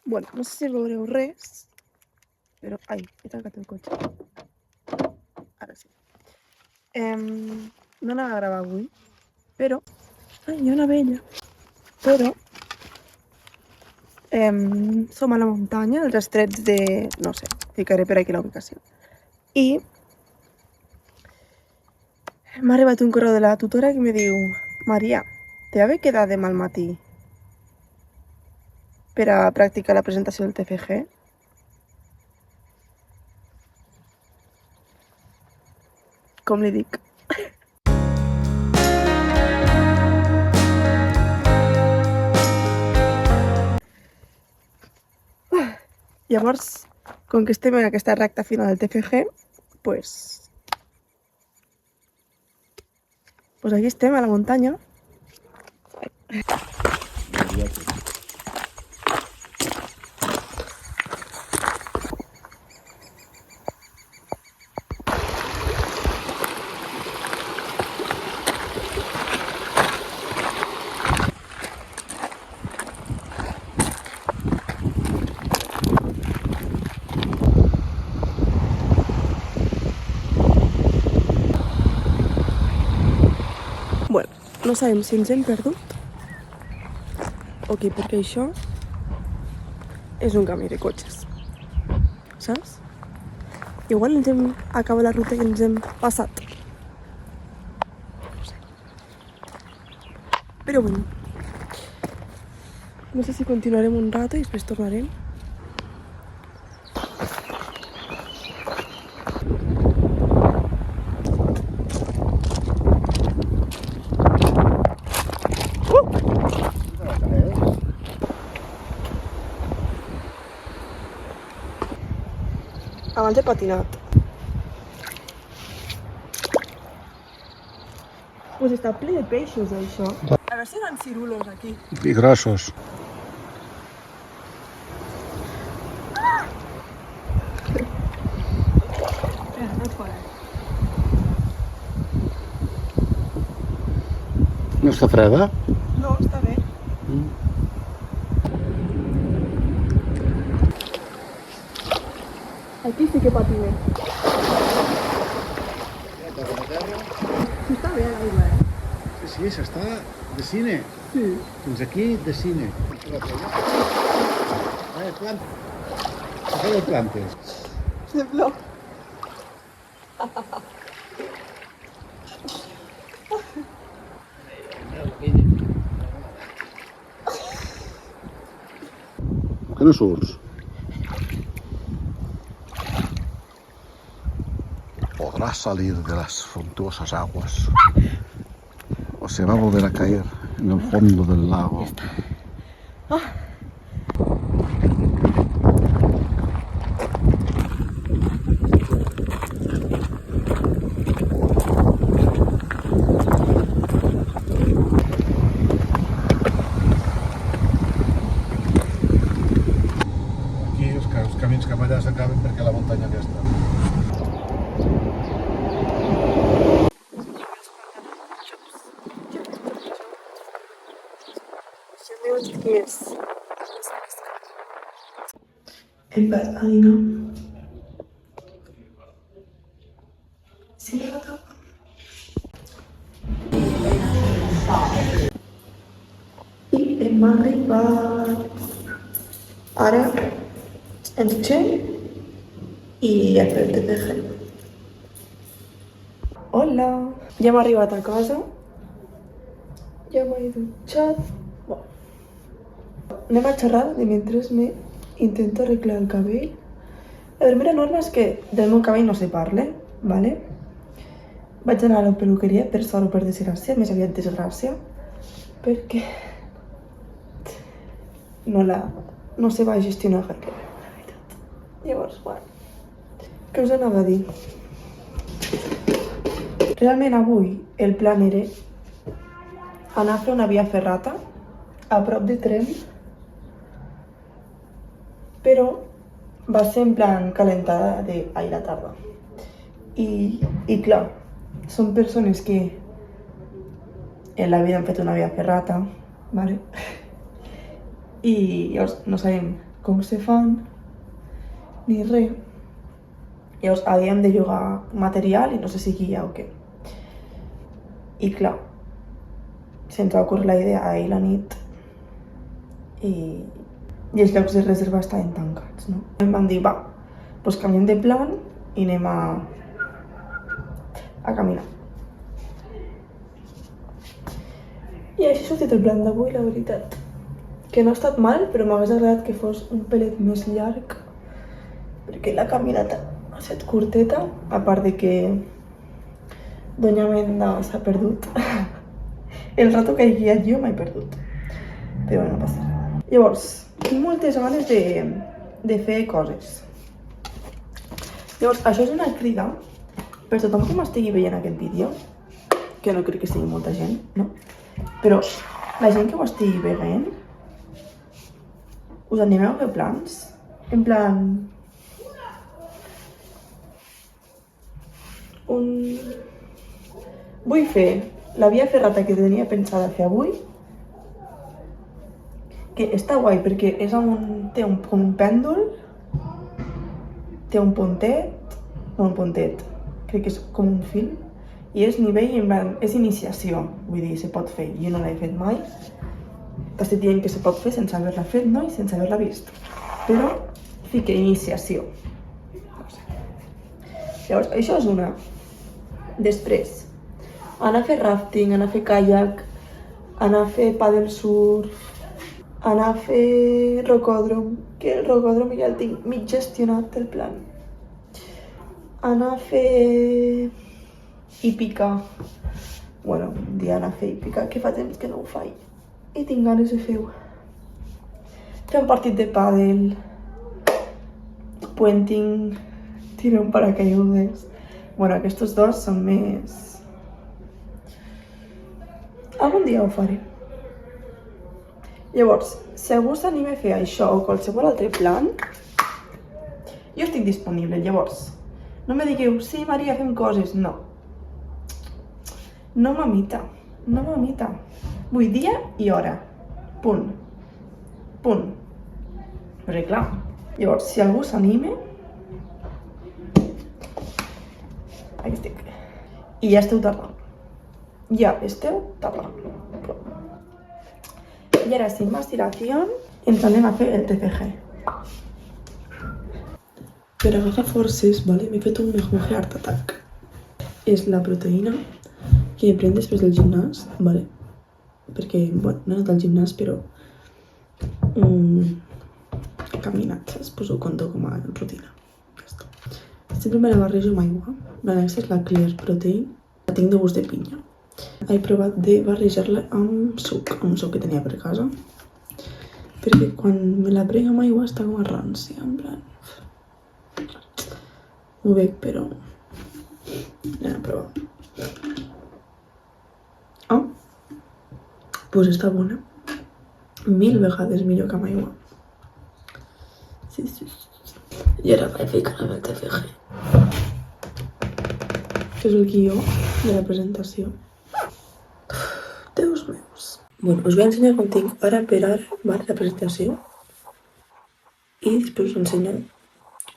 Bueno, no sé si veureu res, però... Ai, he tancat el cotxe. Ara sí. No anava a gravar avui, però... Ai, hi ha una abella. Però... som a la muntanya, als estrets de... No sé, ficaré per aquí la ubicació. I... m'ha arribat un correu de la tutora que me diu: Maria, te va bé quedar demà al matí per a practicar la presentació del TFG? Com li dic? Llavors, com que estem en aquesta recta final del TFG, pues aquí estem, a la muntanya. Bueno, no sabem si ens hem perdut o què, perquè això és un camí de cotxes, saps? Igual ens hem acabat la ruta i ens hem passat. No sé. Però bueno, no sé si continuarem un rato i després tornarem. Abans he patinat. Pues està ple de peixos, això. A veure si hi ha cirulos aquí. Y grossos. No està freda? No, està bé. Aquí sí que patinem. Sí, està bé l'aigua, Sí, s'està de cine. Sí. Fins aquí de cine. Plantes. Què de plantes? Sembla. Que no surts? Podrás salir de las suntuosas aguas o se va a volver a caer en el fondo del lago. Aquí els camins cap allà s'acaben perquè la muntanya aquesta. Hem vas a dinar. Sí, la tapa. I hem arribat. Ara ens dutxem i a fer el TFG. Hola! Ja hem arribat a casa. Ja m'he dutxat. Bueno. Anem a xerrar de mentre intento arreglar el cabell. La primera norma és que del meu cabell no se parle, ¿vale? Vaig anar a la peluqueria, per sort o per desgràcia, més aviat desgràcia, perquè no se va gestionar gaire bé, la veritat. Llavors, bueno, què us anava a dir? Realment avui el plan era anar a fer una via ferrata a prop de Tremp, però va ser en plan calentada d'ahir a la tarda. I clar, són persones que en la vida han fet una via ferrata, ¿vale? I llavors no sabem com se fan, ni res. Llavors havíem de llogar material i no sé si guia o què. I clar, se'ns va ocórrer la idea ahir la nit i els llocs de reserva estaven tancats, no? Em van dir, va, doncs canviem de plan i anem a caminar. I així ha sortit el plan d'avui, la veritat. Que no ha estat mal, però m'hagués agradat que fos un pelet més llarg, perquè la caminata ha estat curteta, a part de que Doña Menda s'ha perdut. El rato que he guiat jo m'he perdut. Però no passa res. Llavors, tinc moltes ganes de fer coses. Llavors, això és una crida per tothom que m'estigui veient aquest vídeo, que no crec que sigui molta gent, no? Però la gent que ho estigui veient, us animeu a fer plans? En plan... Vull fer la via ferrata que tenia pensada fer avui, que està guai perquè és té un pèndol, té un pontet, crec que és com un fil, i és nivell, en plan, és iniciació, vull dir, se pot fer, jo no l'he fet mai, t'estic dient que se pot fer sense haver-la fet, no? I sense haver-la vist, però fica iniciació. Llavors, això és una. Després, anar a fer rafting, anar a fer kayak, anar a fer paddle surf, anar a fer rocòdrom, que el rocòdrom ja el tinc mig gestionat el plan. Anar a fer hípica, bueno, un dia anar a fer hípica, que fa temps que no ho faig i tinc ganes de fer-ho. Fer un partit de pàdel, puenting, tirar un paracaigudes. Bueno, aquests dos són més... Algun dia ho faré. Llavors, si algú s'anima a fer això o qualsevol altre plan, jo estic disponible. Llavors, no me digueu, sí, Maria, fem coses. No. No, mamita. No, mamita. Vull dia i hora. Punt. Punt. Perquè clar, llavors, si algú s'anima... Aquí estic. I ja esteu tardant. Ja esteu tardant. I ara, sin más dilación, ens anem a fer el TCG. Per agafar forces, vale, m'he fet un Mejunge Art Attack. És la proteïna que me prenc després del gimnàs, vale? Perquè, bueno, no he anat al gimnàs, però... he caminat, saps? Pues ho conto com a rutina. Sempre me la barrejo amb aigua. Aquesta és la Clear Protein. La tinc de gust de pinya. He provat de barrejar-la amb suc que tenia per casa. Perquè quan me la prenc amb aigua està com a rància, en plan... Ho veig, però... Anem a provar. Ah! Pues està bona. 1000 vegades millor que amb aigua. Sí. I ara vaig ficar amb el TFG. Que és el guió de la presentació. Déus meus. Bueno, us voy a ensenyar com tinc ara per ara, vale, la presentació. I després us ensenyo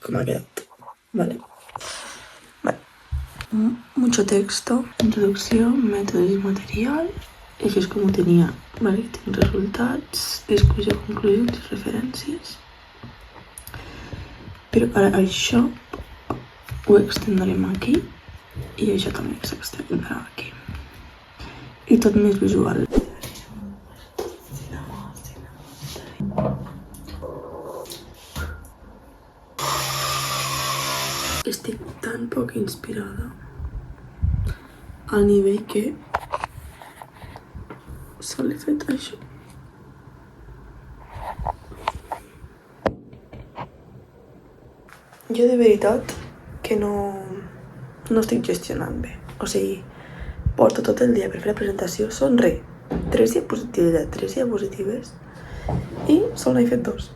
com ha quedat. Vale. Mucho texto. Introducció, mètodes i material. Això és com ho tenia. Vale, tinc resultats, discussió, conclusions i referències. Però ara això ho extendrem aquí i això també s'extendrà aquí. I tot més visual. Estic tan poc inspirada al nivell que sol he fet això. Jo de veritat que no estic gestionant bé. O sigui, porto tot el dia per fer la presentació, són 3 diapositives i sol n'he fet 2.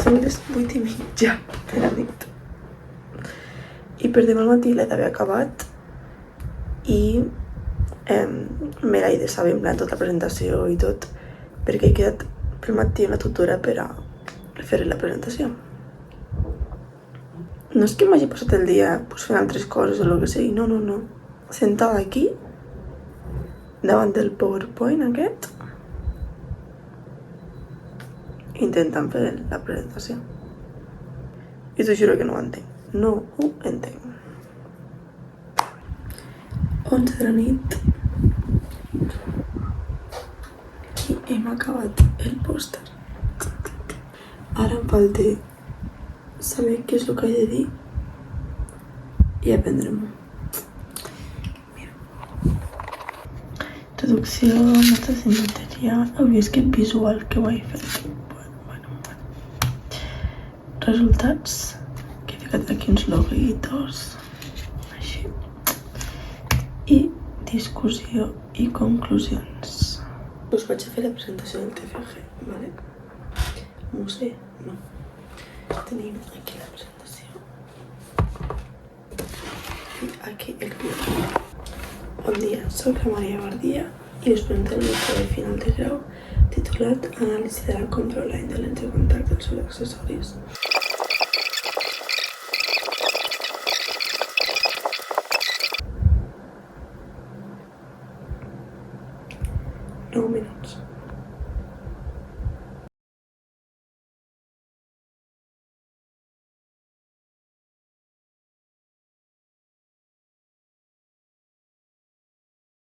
Són les 8:30 de la nit. I per demà al matí l'he d'haver acabat i me l'he de saber en plan tota la presentació i tot, perquè he quedat pel matí una tutora per a faré la presentació. No és que m'hagi passat el dia pues, fent altres coses o el que sigui, no. Sentada aquí, davant del PowerPoint aquest, intentant fer la presentació. I t'ho juro que no ho entenc. No ho entenc. 11 de la nit. I hem acabat el pòster. Ara em falta saber què és el que he de dir i aprendre-m'ho. Traducció, notes de material... Avui és que visual que ho he fet. Bueno. Resultats, que he ficat aquí uns loguitos, així. I discussió i conclusions. Us vaig a fer la presentació del TFG, ¿vale? Museu, no. Tenim aquí la presentació. I aquí el guió. Bon dia, soc la Maria Bardia i us presentem el treball final de grau titulat Anàlisi de la compra online de lents de contacte als accessoris.